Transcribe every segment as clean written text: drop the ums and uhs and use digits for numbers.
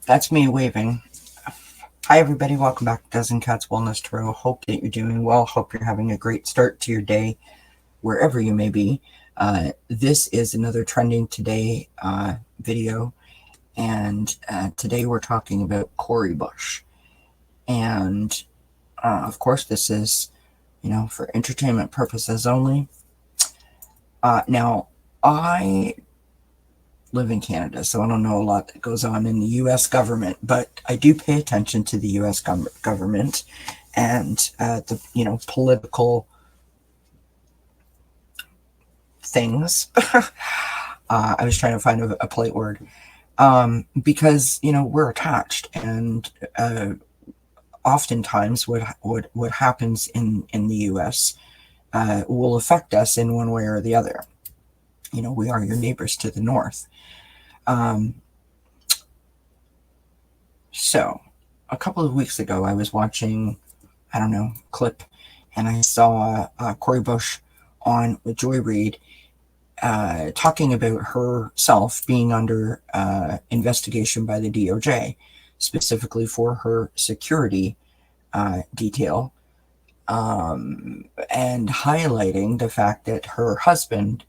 That's me waving. Hi, everybody. Welcome back to Dozen Cats Wellness Tarot. Hope that you're doing well. Hope you're having a great start to your day, wherever you may be. This is another Trending Today video, and today we're talking about Cori bush. And of course, this is, for entertainment purposes only. Now, I live in Canada, so I don't know a lot that goes on in the U.S. government, but I do pay attention to the U.S. government and the political things. I was trying to find a polite word because we're attached, and oftentimes what happens in the U.S. Will affect us in one way or the other. We are your neighbors to the north. So a couple of weeks ago, I was watching, clip, and I saw Cori Bush on with Joy Reid talking about herself being under investigation by the DOJ, specifically for her security detail, and highlighting the fact that her husband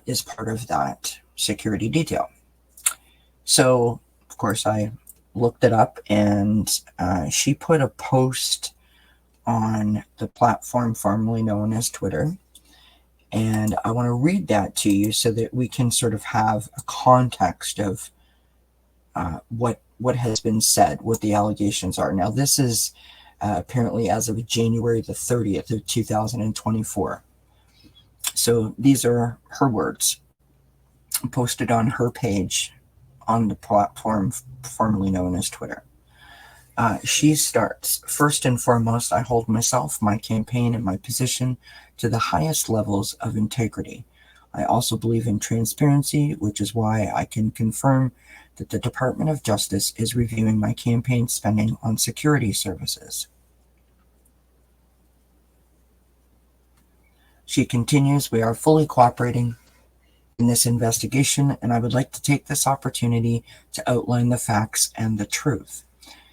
is part of that security detail. So, of course, I looked it up, and she put a post on the platform formerly known as Twitter. And I want to read that to you so that we can sort of have a context of what has been said, what the allegations are. Now, this is apparently as of January the 30th of 2024. So these are her words posted on her page on the platform formerly known as Twitter. She starts, "First and foremost, I hold myself, my campaign, and my position to the highest levels of integrity. I also believe in transparency, which is why I can confirm that the Department of Justice is reviewing my campaign spending on security services." She continues, "We are fully cooperating in this investigation, and I would like to take this opportunity to outline the facts and the truth.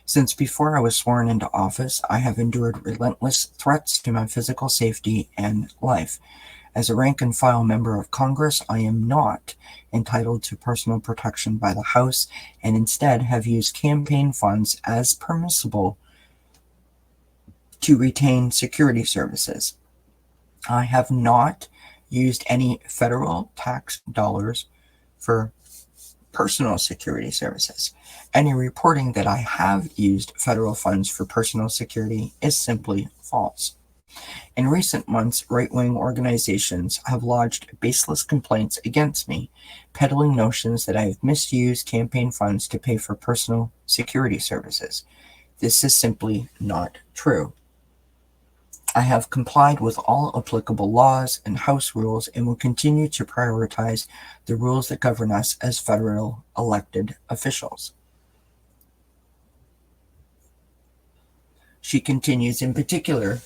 Since before I was sworn into office, I have endured relentless threats to my physical safety and life. As a rank-and-file member of Congress, I am not entitled to personal protection by the House, and instead have used campaign funds as permissible to retain security services. I have not used any federal tax dollars for personal security services. Any reporting that I have used federal funds for personal security is simply false. In recent months, right-wing organizations have lodged baseless complaints against me, peddling notions that I have misused campaign funds to pay for personal security services. This is simply not true. I have complied with all applicable laws and House rules and will continue to prioritize the rules that govern us as federal elected officials." She continues, "In particular,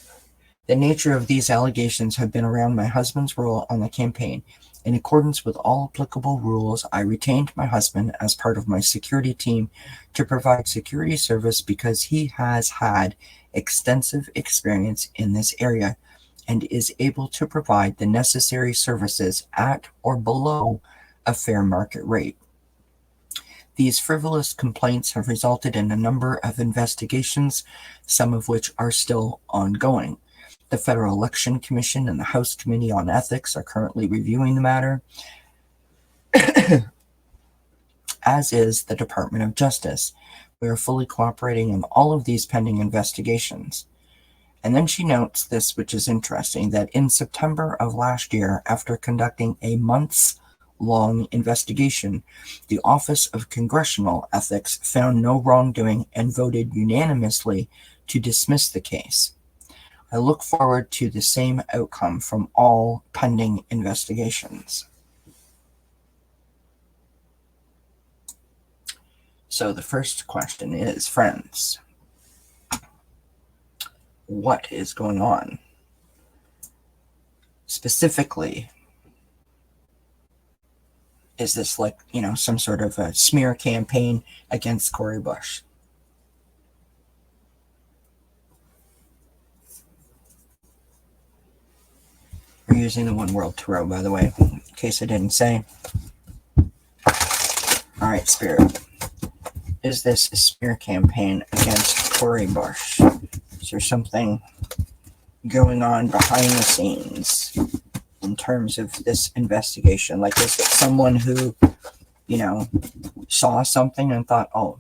the nature of these allegations have been around my husband's role on the campaign. In accordance with all applicable rules, I retained my husband as part of my security team to provide security service because he has had extensive experience in this area and is able to provide the necessary services at or below a fair market rate. These frivolous complaints have resulted in a number of investigations, some of which are still ongoing. The Federal Election Commission and the House Committee on Ethics are currently reviewing the matter, as is the Department of Justice. We are fully cooperating in all of these pending investigations." And then she notes this, which is interesting, that in September of last year, after conducting a months-long investigation, the Office of Congressional Ethics found no wrongdoing and voted unanimously to dismiss the case. I look forward to the same outcome from all pending investigations. So the first question is, friends, what is going on? Specifically, is this like, some sort of a smear campaign against Cori Bush? We're using the One World Tarot, by the way, in case I didn't say. All right, Spirit. Is this a smear campaign against Cori Bush? Is there something going on behind the scenes in terms of this investigation? Like, is it someone who, saw something and thought, oh,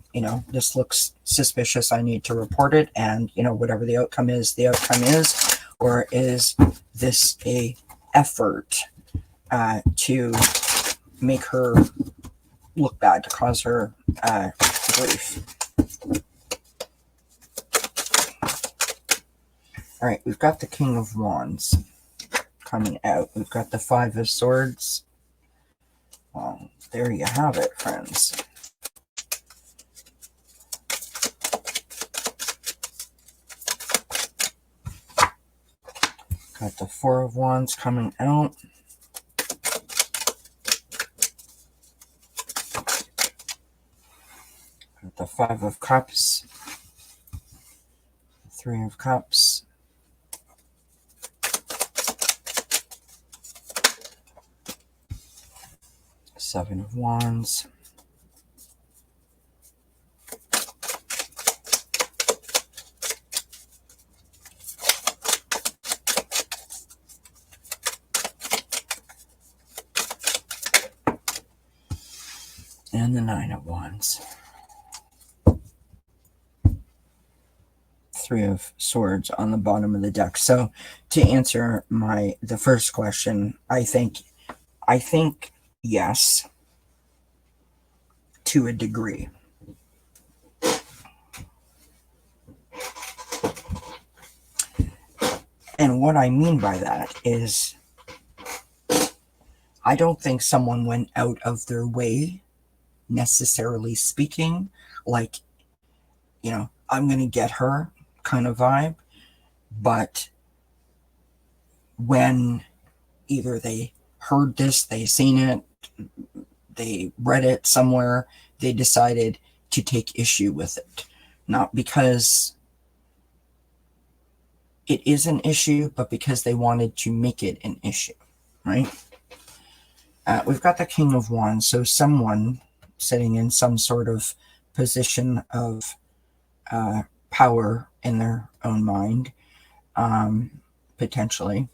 this looks suspicious, I need to report it, and, whatever the outcome is, the outcome is? Or is this a effort to make her look bad, to cause her grief? All right, we've got the King of Wands coming out. We've got the Five of Swords. Well, there you have it, friends. Got the Four of Wands coming out. Got the Five of Cups. Three of Cups. Seven of Wands. And the Nine of Wands. Three of Swords on the bottom of the deck. So to answer the first question, I think yes, to a degree. And what I mean by that is, I don't think someone went out of their way, necessarily speaking, like, I'm going to get her kind of vibe. But when either they heard this, they seen it, they read it somewhere, they decided to take issue with it. Not because it is an issue, but because they wanted to make it an issue, right? We've got the King of Wands, so someone sitting in some sort of position of power in their own mind, potentially,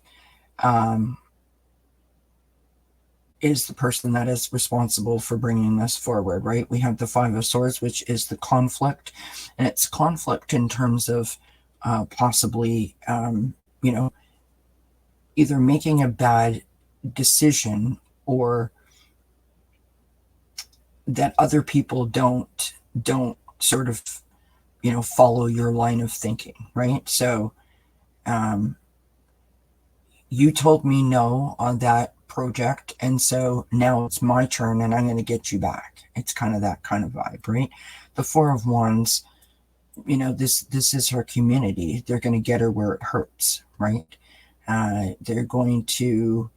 is the person that is responsible for bringing this forward, right? We have the Five of Swords, which is the conflict, and it's conflict in terms of possibly, either making a bad decision or that other people don't sort of, follow your line of thinking, right? So you told me no on that project, and so now it's my turn and I'm going to get you back. It's kind of that kind of vibe, right? The Four of Wands, this is her community. They're going to get her where it hurts, right? They're going to,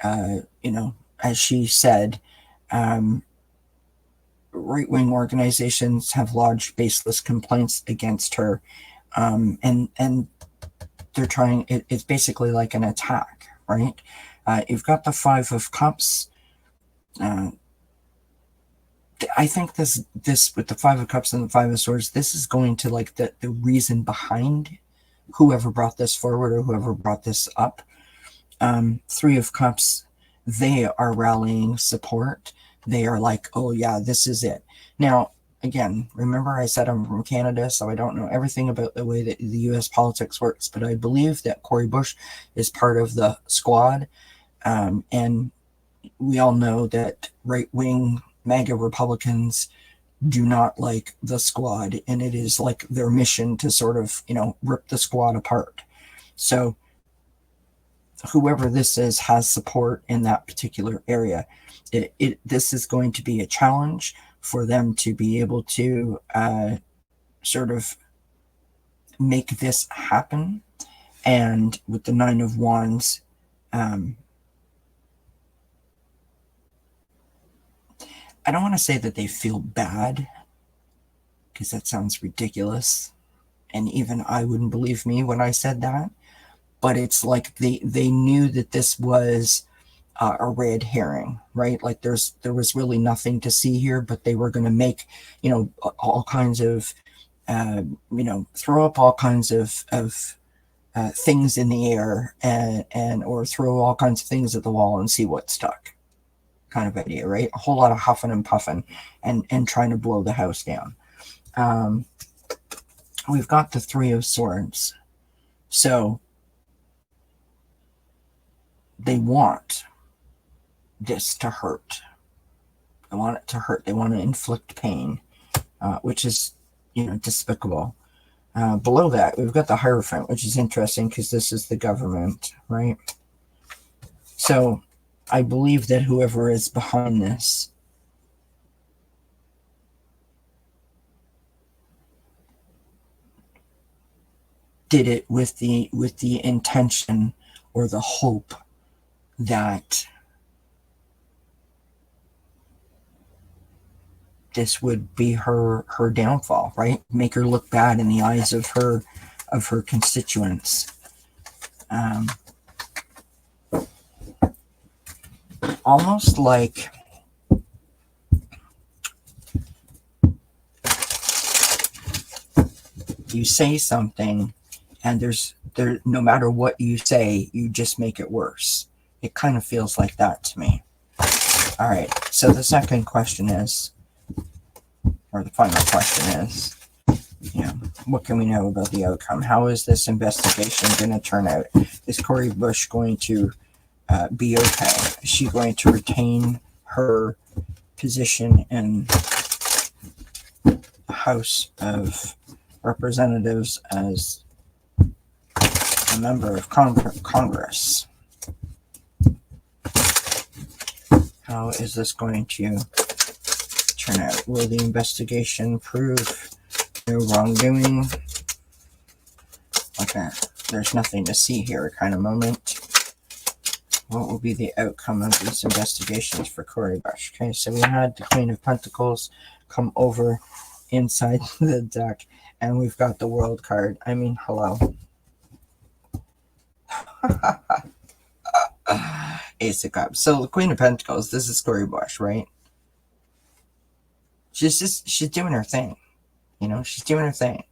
as she said, right-wing organizations have lodged baseless complaints against her, and they're trying. It's basically like an attack, right? You've got the Five of Cups. I think this with the Five of Cups and the Five of Swords, this is going to like the reason behind whoever brought this forward or whoever brought this up. Three of Cups, they are rallying support. They are like, oh yeah, this is it. Now, again, remember I said I'm from Canada, so I don't know everything about the way that the U.S. politics works, but I believe that Cori Bush is part of the squad. And we all know that right-wing MAGA Republicans do not like the squad, and it is like their mission to sort of, rip the squad apart. So whoever this is has support in that particular area. This is going to be a challenge for them to be able to sort of make this happen. And with the Nine of Wands, I don't want to say that they feel bad, because that sounds ridiculous. And even I wouldn't believe me when I said that. But it's like they knew that this was a red herring, right? Like there was really nothing to see here, but they were going to make, all kinds of, throw up all kinds of things in the air and or throw all kinds of things at the wall and see what stuck, kind of idea, right? A whole lot of huffing and puffing and trying to blow the house down. We've got the Three of Swords. So they want this to hurt. They want it to hurt. They want to inflict pain, which is, despicable. Below that, we've got the Hierophant, which is interesting because this is the government, right? So I believe that whoever is behind this did it with the intention or the hope that this would be her downfall, right? Make her look bad in the eyes of her constituents. Almost like you say something and no matter what you say, you just make it worse. It kind of feels like that to me. All right, so the second question is, or the final question is, what can we know about the outcome? How is this investigation going to turn out? Is Cori Bush going to be okay? Is she going to retain her position in the House of Representatives as a member of Congress? How is this going to turn out? Will the investigation prove no wrongdoing? Okay, there's nothing to see here kind of moment. What will be the outcome of these investigations for Cori Bush? Okay, so we had the Queen of Pentacles come over inside the deck, and we've got the World card. I mean, hello. Ace of Cups. So the Queen of Pentacles, this is Cori Bush, right? She's doing her thing. She's doing her thing.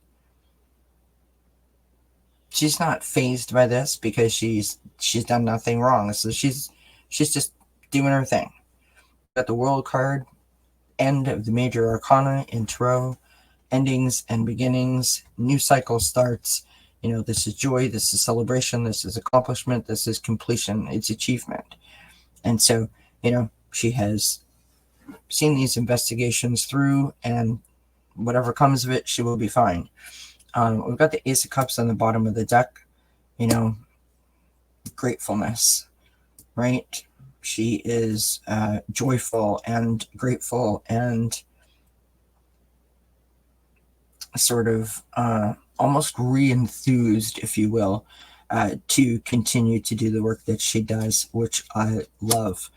She's not fazed by this because she's done nothing wrong. So she's just doing her thing. Got the World card, end of the major arcana in Tarot, endings and beginnings, new cycle starts. This is joy, this is celebration, this is accomplishment, this is completion, it's achievement. And so, she has seen these investigations through, and whatever comes of it, she will be fine. We've got the Ace of Cups on the bottom of the deck. Gratefulness, right? She is joyful and grateful and sort of almost re-enthused, if you will, to continue to do the work that she does, which I love.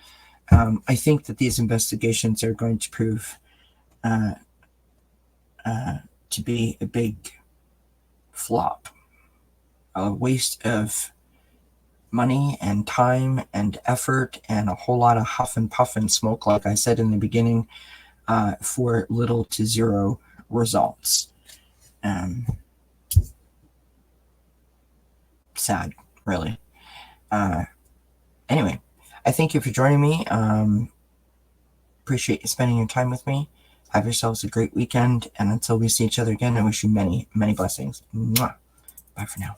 I think that these investigations are going to prove to be a big flop, a waste of money and time and effort and a whole lot of huff and puff and smoke, like I said in the beginning, for little to zero results. Sad, really. Anyway, I thank you for joining me. Appreciate you spending your time with me. Have yourselves a great weekend, and until we see each other again, I wish you many, many blessings. Mwah. Bye for now.